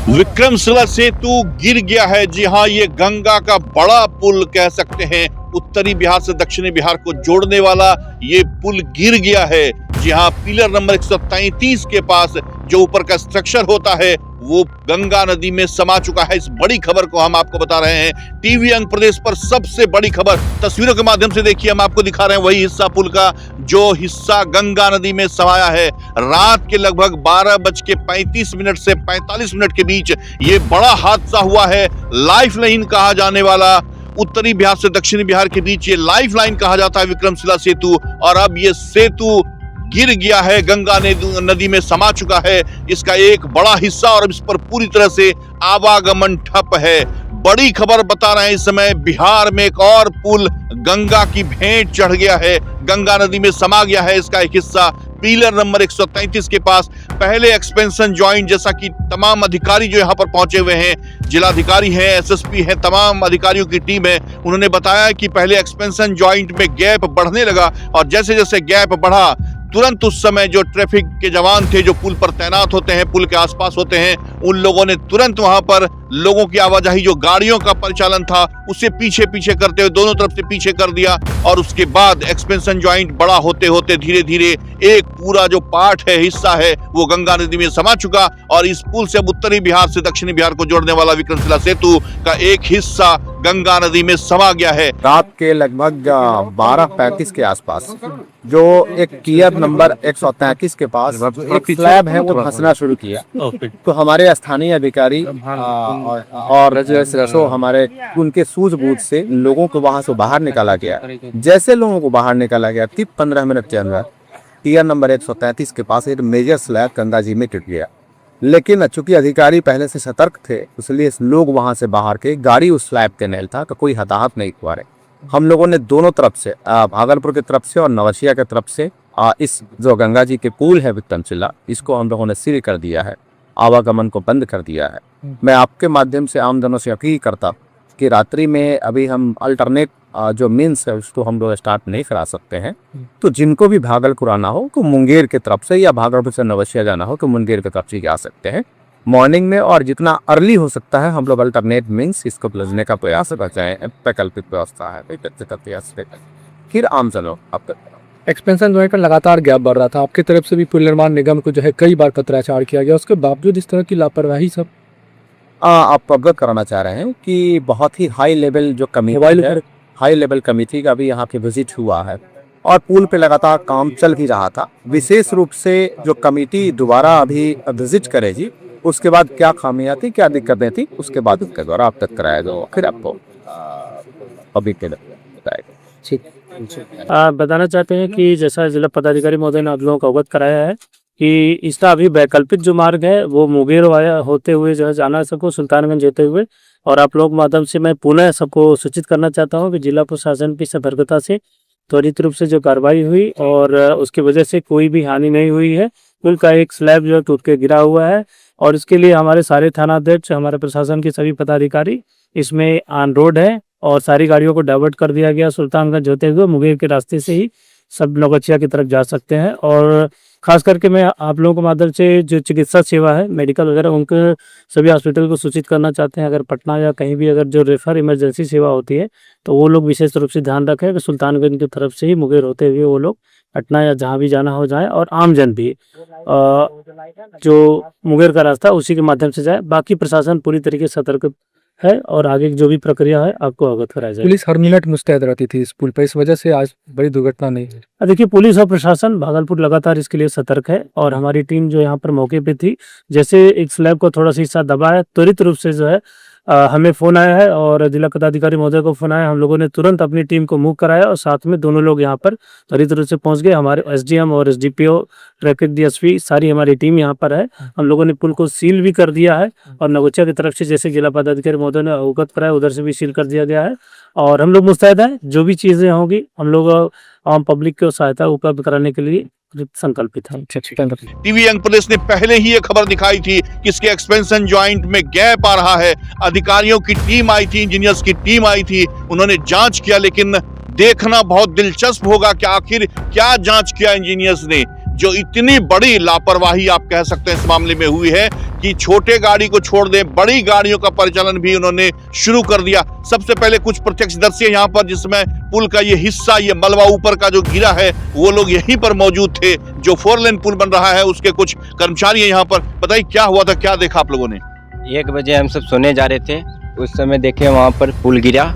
विक्रमशिला सेतु गिर गया है। जी हाँ, ये गंगा का बड़ा पुल कह सकते हैं। उत्तरी बिहार से दक्षिणी बिहार को जोड़ने वाला ये पुल गिर गया है। जी हाँ, पिलर नंबर 133 के पास जो ऊपर का स्ट्रक्चर होता है वो गंगा नदी में समा चुका है। इस बड़ी खबर को हम आपको बता रहे हैं। टीवी अंग प्रदेश पर सबसे बड़ी खबर तस्वीरों के माध्यम से देखिए, हम आपको दिखा रहे हैं वही हिस्सा पुल का जो हिस्सा गंगा नदी में समाया है। रात के लगभग 12:35 से 45 मिनट के बीच ये बड़ा हादसा हुआ है। लाइफ लाइन कहा जाने वाला उत्तरी बिहार से दक्षिणी बिहार के बीच ये लाइफ लाइन कहा जाता है विक्रमशिला सेतु, और अब ये सेतु गिर गया है, गंगा नदी में समा चुका है इसका एक बड़ा हिस्सा, और इस पर पूरी तरह से आवागमन ठप है। बड़ी खबर बता रहे हैं, इस समय बिहार में एक और पुल गंगा की भेंट चढ़ गया है, गंगा नदी में समा गया है इसका एक हिस्सा। पिलर नंबर 133 के पास पहले एक्सपेंशन जॉइंट, जैसा कि तमाम अधिकारी जो यहाँ पर पहुंचे हुए हैं, जिलाधिकारी हैं, एसएसपी हैं, तमाम अधिकारियों की टीम है, उन्होंने बताया कि पहले एक्सपेंशन जॉइंट में गैप बढ़ने लगा, और जैसे जैसे गैप बढ़ा तुरंत उस समय जो ट्रैफिक के जवान थे जो पुल पर तैनात होते हैं, पुल के आसपास होते हैं, उन लोगों ने तुरंत वहां पर लोगों की आवाजाही, जो गाड़ियों का परिचालन था, उसे पीछे पीछे करते हुए दोनों तरफ से पीछे कर दिया, और उसके बाद एक्सपेंशन जॉइंट बड़ा होते होते धीरे धीरे एक पूरा जो पार्ट है, हिस्सा है, वो गंगा नदी में समा चुका, और इस पुल से अब उत्तरी बिहार से दक्षिणी बिहार को जोड़ने वाला विक्रमशिला सेतु का एक हिस्सा गंगा नदी में समा गया है। रात के लगभग 12:35 के आसपास जो एक पियर नंबर 133 के पास एक स्लैब है वो धंसना शुरू किया, तो हमारे स्थानीय अधिकारी और जो हमारे उनके सूझबूझ से लोगों को वहां से बाहर निकाला गया। जैसे लोगों को बाहर निकाला गया 15 मिनट के अंदर पियर नंबर 133 के पास एक मेजर स्लैब गंगा जी में टूट गया। लेकिन चूंकि अधिकारी पहले से सतर्क थे, इसलिए लोग वहां से बाहर के गाड़ी उस स्लैब के नेल था, तो कोई हताहत नहीं हुआ। हम लोगों ने दोनों तरफ से, भागलपुर की तरफ से और नवसिया की तरफ से, इस जो गंगा जी के पुल है विक्रमशिला, इसको हम लोगों ने सील कर दिया है, आवागमन को बंद कर दिया है। मैं आपके माध्यम से आम जनों से अपील करता कि रात्रि में अभी हम अल्टरनेट जो मीन्स है उसको हम लोग स्टार्ट नहीं करा सकते हैं, तो जिनको भी भागलपुर आना हो तो मुंगेर की तरफ से, या भागलपुर से नवसिया जाना हो तो मुंगेर की तरफ से जा सकते हैं मॉर्निंग में, और जितना अर्ली हो सकता है हम लोग अल्टरनेट मीन्स इसको बदलने का प्रयास बचाएं। वैकल्पिक व्यवस्था है, फिर आम चलो। अब तक एक्सपेंशन जॉइंट पर लगातार गैप बढ़ रहा था, आपकी तरफ से भी पुल निर्माण निगम को जो है कई बार पत्राचार किया गया, उसके बावजूद इस तरह की लापरवाही सब आप अवगत कराना चाह रहे हैं कि बहुत ही हाई लेवल जो हाई लेवल कमेटी का भी यहाँ पे विजिट हुआ है, और पुल पे लगातार काम चल ही रहा था। विशेष रूप से जो कमेटी दोबारा अभी विजिट करेगी, उसके बाद क्या खामियां थी, क्या दिक्कतें थी, उसके बाद उसके द्वारा आप तक कराया जाएगा, फिर आपको अभी के बताएगा। ठीक बताना चाहते हैं कि जैसा जिला पदाधिकारी महोदय ने आप लोगों को अवगत कराया है कि इसका अभी वैकल्पिक जो मार्ग है वो मुंगेर वाया होते हुए जो है जाना सबको, सुल्तानगंज जेते हुए, और आप लोग माध्यम से मैं पुनः सबको सूचित करना चाहता हूं कि जिला प्रशासन की सतर्कता से त्वरित रूप से जो कार्रवाई हुई और उसकी वजह से कोई भी हानि नहीं हुई है। पुल का एक स्लैब जो है टूट के गिरा हुआ है, और इसके लिए हमारे सारे थानाध्यक्ष, हमारे प्रशासन के सभी पदाधिकारी इसमें ऑन रोड है, और सारी गाड़ियों को डाइवर्ट कर दिया गया। सुल्तानगंज होते हुए मुंगेर के रास्ते से ही सब नवगछिया की तरफ जा सकते हैं। और खास करके मैं आप लोगों को माध्यम से जो चिकित्सा सेवा है, मेडिकल वगैरह, उनके सभी हॉस्पिटल को सूचित करना चाहते हैं, अगर पटना या कहीं भी अगर जो रेफर इमरजेंसी सेवा होती है तो वो लोग विशेष रूप से ध्यान रखें कि सुल्तानगंज की तरफ से ही मुंगेर होते हुए वो लोग पटना या जहाँ भी जाना हो जाए, और आमजन भी जो मुंगेर का रास्ता उसी के माध्यम से जाए। बाकी प्रशासन पूरी तरीके से सतर्क है, और आगे जो भी प्रक्रिया है आपको अवगत कराया जाए। पुलिस हर मिनट मुस्तैद रहती थी इस पुल पर, इस वजह से आज बड़ी दुर्घटना नहीं है। देखिए, पुलिस और प्रशासन भागलपुर लगातार इसके लिए सतर्क है, और हमारी टीम जो यहाँ पर मौके पे थी, जैसे एक स्लैब को थोड़ा सा हिस्सा दबा है, त्वरित रूप से जो है हमें फोन आया है और जिला पदाधिकारी महोदय को फोन आया, हम लोगों ने तुरंत अपनी टीम को मूव कराया, और साथ में दोनों लोग यहाँ पर त्वरित रूप से पहुंच गए। हमारे एसडीएम और एसडीपीओ, ट्रैफिक डीएसपी, सारी हमारी टीम यहाँ पर है। हम लोगों ने पुल को सील भी कर दिया है, और नवगछिया की तरफ से जैसे जिला पदाधिकारी महोदय ने अवगत कराया, उधर से भी सील कर दिया गया है, और हम लोग मुस्तैद हैं। जो भी चीजें होंगी हम लोग आम पब्लिक को सहायता उपलब्ध कराने के लिए संकल्पित है। टीवी अंग प्रदेश ने पहले ही ये खबर दिखाई थी कि इसके एक्सपेंशन जॉइंट में गैप आ रहा है। अधिकारियों की टीम आई थी, इंजीनियर्स की टीम आई थी, उन्होंने जांच किया, लेकिन देखना बहुत दिलचस्प होगा कि आखिर क्या जांच किया इंजीनियर्स ने। जो इतनी बड़ी लापरवाही आप कह सकते हैं इस मामले में हुई है कि छोटे गाड़ी को छोड़ दें, बड़ी गाड़ियों का परिचालन भी उन्होंने शुरू कर दिया। सबसे पहले कुछ प्रत्यक्षदर्शी यहाँ पर, जिसमें पुल का ये हिस्सा, ये मलबा ऊपर का जो गिरा है, वो लोग यहीं पर मौजूद थे। जो 4 लेन पुल बन रहा है उसके कुछ कर्मचारी हैं यहाँ पर। बताइए क्या हुआ था, क्या देखा आप लोगों ने? 1 बजे हम सब सोने जा रहे थे, उस समय देखे वहाँ पर पुल गिरा।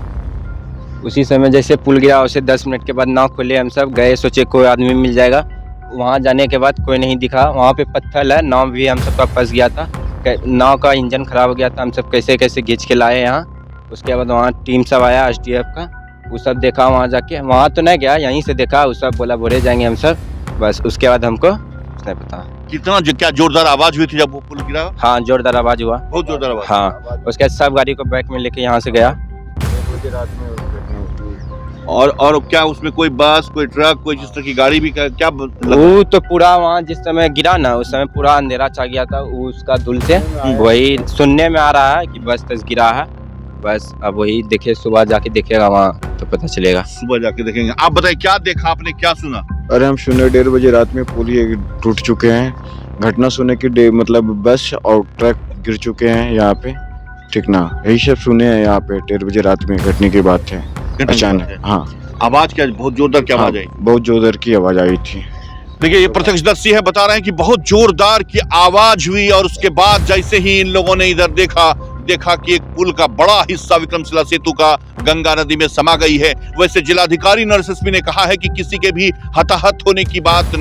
उसी समय जैसे पुल गिरा उसे 10 मिनट के बाद नाव खोले, हम सब गए, सोचे कोई आदमी मिल जाएगा। वहाँ जाने के बाद कोई नहीं दिखा। वहाँ पे पत्थर है, नाव भी हम सबका फंस गया था। नाव का इंजन खराब हो गया था, हम सब कैसे कैसे खींच के लाए यहाँ। उसके बाद वहाँ टीम सब आया SDF का, वो सब देखा। वहाँ जाके वहाँ तो नहीं गया, यहीं से देखा। वो सब बोला बोरे जाएंगे हम सब, बस। उसके बाद हमको नहीं पता कितना क्या जोरदार आवाज हुई थी जब वो पुल गिरा? हाँ, जोरदार आवाज हुआ, बहुत जोरदार आवाज। हाँ, उसके बाद सब गाड़ी को बैक में लेके यहाँ से गया। और क्या उसमें कोई बस, कोई ट्रक, कोई जिस तरह की गाड़ी भी क्या वो तो पूरा वहाँ जिस समय गिरा ना, उस समय पूरा अंधेरा छा गया था उसका धुल से। वही सुनने में आ रहा है कि बस गिरा है, बस। अब वही देखे, सुबह जाके देखेगा वहाँ तो पता चलेगा। सुबह जाके देखेंगे। आप बताइए क्या देखा आपने, क्या सुना? अरे हम सुने 1:30 बजे रात में पुल ये टूट चुके हैं। घटना सुने की मतलब बस और ट्रक गिर चुके हैं यहाँ पे, ठीक ना, यही सब सुने हैं यहाँ पे। 1:30 बजे रात में घटने की बात है अचानक। हाँ, आवाज क्या, बहुत जोरदार क्या आवाज आई? बहुत जोरदार की आवाज आई थी। देखिए, ये प्रत्यक्षदर्शी है, बता रहे हैं कि बहुत जोरदार की आवाज हुई और उसके बाद जैसे ही इन लोगों ने इधर देखा कि एक पुल का बड़ा हिस्सा विक्रमशिला सेतु का गंगा नदी में समा गई है। वैसे जिलाधिकारी और SSP ने कहा है कि किसी के भी हताहत होने की बात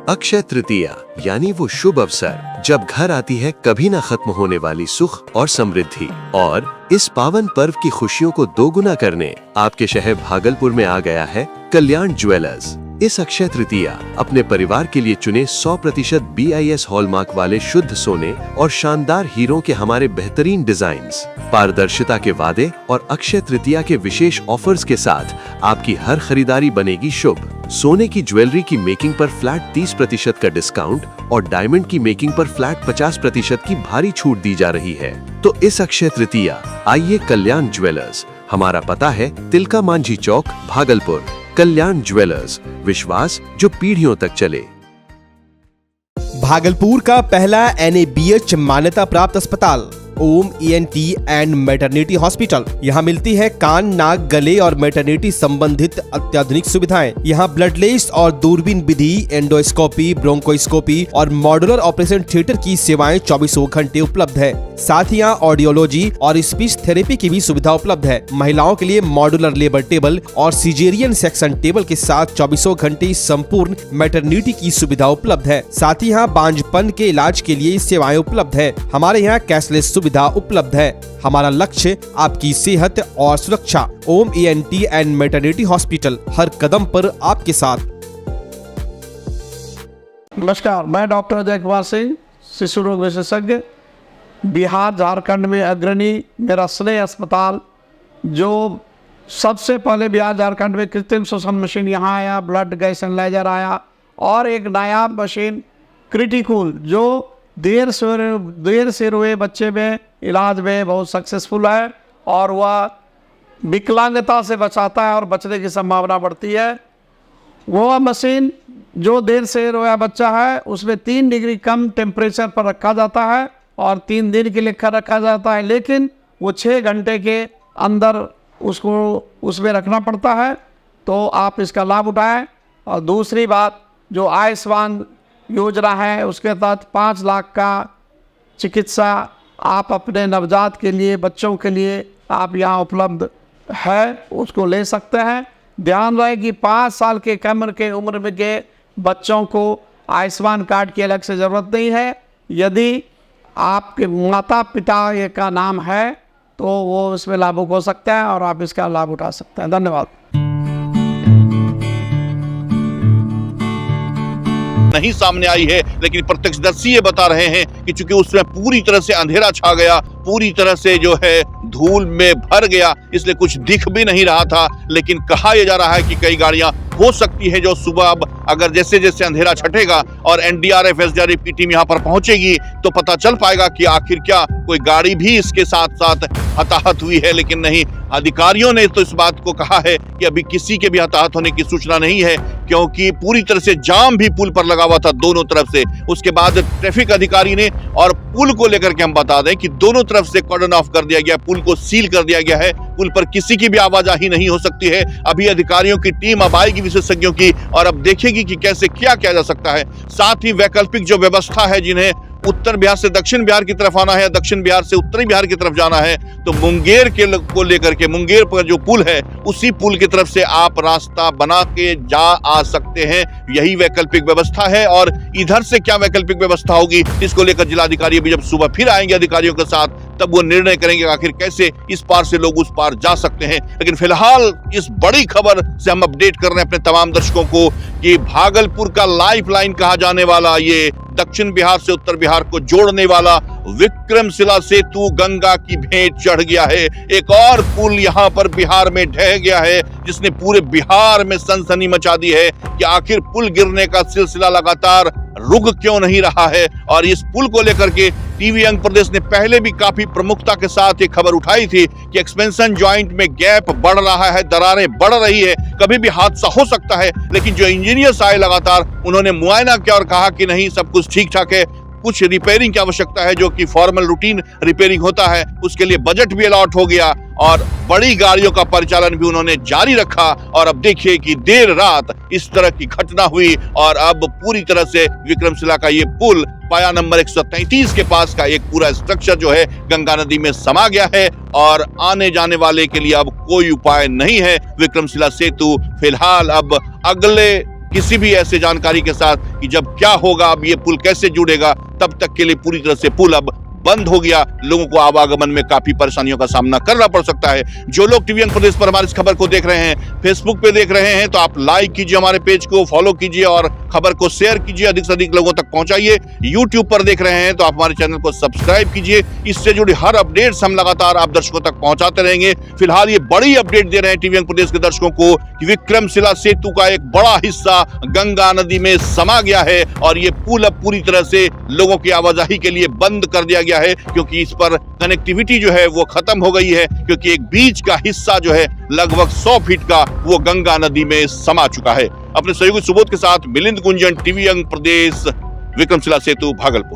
अक्षय तृतीया यानी वो शुभ अवसर जब घर आती है कभी न खत्म होने वाली सुख और समृद्धि। और इस पावन पर्व की खुशियों को दोगुना करने आपके शहर भागलपुर में आ गया है कल्याण ज्वेलर्स। इस अक्षय तृतीया अपने परिवार के लिए चुने 100% BIS हॉलमार्क वाले शुद्ध सोने और शानदार हीरों के हमारे बेहतरीन डिजाइन्स, पारदर्शिता के वादे और अक्षय तृतीया के विशेष ऑफर्स के साथ आपकी हर खरीदारी बनेगी शुभ। सोने की ज्वेलरी की मेकिंग पर फ्लैट 30% का डिस्काउंट और डायमंड की मेकिंग पर फ्लैट 50% की भारी छूट दी जा रही है। तो इस अक्षय तृतीया आइए कल्याण ज्वेलर्स। हमारा पता है तिलका मांझी चौक, भागलपुर। कल्याण ज्वेलर्स, विश्वास जो पीढ़ियों तक चले। भागलपुर का पहला NABH मान्यता प्राप्त अस्पताल ओम ENT एंड मैटरनिटी हॉस्पिटल। यहाँ मिलती है कान, नाक, गले और मैटरनिटी संबंधित अत्याधुनिक सुविधाएं। यहाँ ब्लडलेस और दूरबीन विधि, एंडोस्कोपी, ब्रोंकोस्कोपी और मॉड्यूलर ऑपरेशन थिएटर की सेवाएं 24 घंटे उपलब्ध है। साथ ही यहाँ ऑडियोलॉजी और स्पीच थेरेपी की भी सुविधा उपलब्ध है। महिलाओं के लिए मॉड्यूलर लेबर टेबल और सिजेरियन सेक्शन टेबल के साथ 24 घंटे संपूर्ण मैटरनिटी की सुविधा उपलब्ध है। साथ ही यहाँ बांझपन के इलाज के लिए सेवाएं उपलब्ध है। हमारे यहाँ कैशलेस सुविधा उपलब्ध है। हमारा लक्ष्य आपकी सेहत और सुरक्षा। ओम ENT एंड मैटरनिटी हॉस्पिटल, हर कदम पर आपके साथ। नमस्कार, मैं डॉक्टर अजय कुमार सिंह, शिशु रोग विशेषज्ञ, बिहार झारखंड में अग्रणी मेरा स्नेह अस्पताल, जो सबसे पहले बिहार झारखंड में कृत्रिम श्वसन मशीन यहाँ आया, ब्लड गैस एनालाइजर आया, और एक नया मशीन क्रिटिकल जो देर से रोए बच्चे में इलाज में बहुत सक्सेसफुल है और वह विकलांगता से बचाता है और बचने की संभावना बढ़ती है। वह मशीन जो देर से रोया बच्चा है उसमें 3 डिग्री कम टेम्परेचर पर रखा जाता है और 3 दिन के लिए रखा जाता है, लेकिन वो 6 घंटे के अंदर उसको उसमें रखना पड़ता है। तो आप इसका लाभ उठाएं। और दूसरी बात, जो आयुष्मान योजना है उसके तहत 5 लाख का चिकित्सा आप अपने नवजात के लिए, बच्चों के लिए आप यहाँ उपलब्ध है, उसको ले सकते हैं। ध्यान रहे कि 5 साल के कम के उम्र में के बच्चों को आयुष्मान कार्ड की अलग से ज़रूरत नहीं है। यदि आपके माता पिता ये का नाम है तो वो इसमें लाभुक हो सकता है और आप इसका लाभ उठा सकते हैं। धन्यवाद। नहीं सामने आई है, लेकिन प्रत्यक्षदर्शी ये बता रहे हैं कि चूंकि उसमें पूरी तरह से अंधेरा छा गया, पूरी तरह से जो है धूल में भर गया, इसलिए कुछ दिख भी नहीं रहा था। लेकिन कहा यह जा रहा है कि कई गाड़ियां हो सकती है जो सुबह अब अगर जैसे जैसे अंधेरा छटेगा और एनडीआरएफ एसडीआरएफ की टीम यहाँ पर पहुंचेगी तो पता चल पाएगा कि आखिर क्या कोई गाड़ी भी इसके साथ साथ हताहत हुई है। लेकिन नहीं, अधिकारियों ने तो इस बात को कहा है कि अभी किसी के भी हताहत होने की सूचना नहीं है, क्योंकि पूरी तरह से जाम भी पुल पर लगा हुआ था दोनों तरफ से। उसके बाद ट्रैफिक अधिकारी ने, और पुल को लेकर के हम बता दें कि दोनों तरफ से कॉर्डन ऑफ कर दिया गया, पुल को सील कर दिया गया है, पुल पर किसी की भी आवाजाही नहीं हो सकती है। अभी अधिकारियों की टीम अब आएगी विशेषज्ञों की और अब देखेगी कि कैसे क्या किया जा सकता है। साथ ही वैकल्पिक जो व्यवस्था है, जिन्हें उत्तर बिहार से दक्षिण बिहार की तरफ आना है, दक्षिण बिहार से उत्तरी बिहार की तरफ जाना है, तो मुंगेर को लेकर के मुंगेर पर जो पुल है उसी पुल की तरफ से आप रास्ता बना के जा आ सकते हैं। यही वैकल्पिक व्यवस्था है। और इधर से क्या वैकल्पिक व्यवस्था होगी इसको लेकर जिलाधिकारी भी जब सुबह फिर आएंगे अधिकारियों के साथ, तब वो निर्णय करेंगे आखिर कैसे इस पार से लोग उस पार जा सकते हैं। लेकिन फिलहाल इस बड़ी खबर से हम अपडेट कर रहे हैं अपने तमाम दर्शकों को कि भागलपुर का लाइफलाइन कहा जाने वाला, ये दक्षिण बिहार से उत्तर बिहार को जोड़ने वाला विक्रमशिला सेतु गंगा की भेंट चढ़ गया है। एक और पुल यहाँ पर बिहार में ढह गया है, जिसने पूरे बिहार में सनसनी मचा दी है कि आखिर पुल गिरने का सिलसिला लगातार रुक क्यों नहीं रहा है। और इस पुल को लेकर के टीवी यंग प्रदेश ने पहले भी काफी प्रमुखता के साथ ये खबर उठाई थी कि एक्सपेंशन जॉइंट में गैप बढ़ रहा है, दरारें बढ़ रही है, कभी भी हादसा हो सकता है। लेकिन जो इंजीनियर्स आए लगातार, उन्होंने मुआयना किया और कहा कि नहीं, सब कुछ ठीक ठाक है, कुछ रिपेयरिंग की आवश्यकता है जो कि फॉर्मल रूटीन रिपेयरिंग होता है, उसके लिए बजट भी अलॉट हो गया और बड़ी गाड़ियों का परिचालन भी उन्होंने जारी रखा। और अब देखिए कि देर रात इस तरह की घटना हुई और अब पूरी तरह से विक्रमशिला का ये पुल पाया नंबर 133 के पास का एक पूरा स्ट्रक्चर जो है गंगा नदी में समा गया है और आने जाने वाले के लिए अब कोई उपाय नहीं है। विक्रमशिला सेतु फिलहाल अब अगले किसी भी ऐसे जानकारी के साथ कि जब क्या होगा, अब ये पुल कैसे जुड़ेगा, तब तक के लिए पूरी तरह से पुल अब बंद हो गया। लोगों को आवागमन में काफी परेशानियों का सामना करना पड़ सकता है। जो लोग टीवी यंग प्रदेश पर हमारी इस खबर को देख रहे हैं, फेसबुक पे देख रहे हैं, तो आप लाइक कीजिए, हमारे पेज को फॉलो कीजिए और खबर को शेयर कीजिए, अधिक से अधिक लोगों तक पहुंचाइए। यूट्यूब पर देख रहे हैं तो आप हमारे चैनल को सब्सक्राइब कीजिए। इससे जुड़ी हर अपडेट्स हम लगातार आप दर्शकों तक पहुंचाते रहेंगे। फिलहाल ये बड़ी अपडेट दे रहे हैं टीवी यंग प्रदेश के दर्शकों को कि विक्रमशिला सेतु का एक बड़ा हिस्सा गंगा नदी में समा गया है और ये पुल अब पूरी तरह से लोगों की आवाजाही के लिए बंद कर दिया गया है, क्योंकि इस पर कनेक्टिविटी जो है वो खत्म हो गई है, क्योंकि एक बीच का हिस्सा जो है लगभग 100 फीट का वो गंगा नदी में समा चुका है। अपने सहयोगी सुबोध के साथ मिलिंद गुंजन, टीवी यंग प्रदेश, विक्रमशिला सेतु, भागलपुर।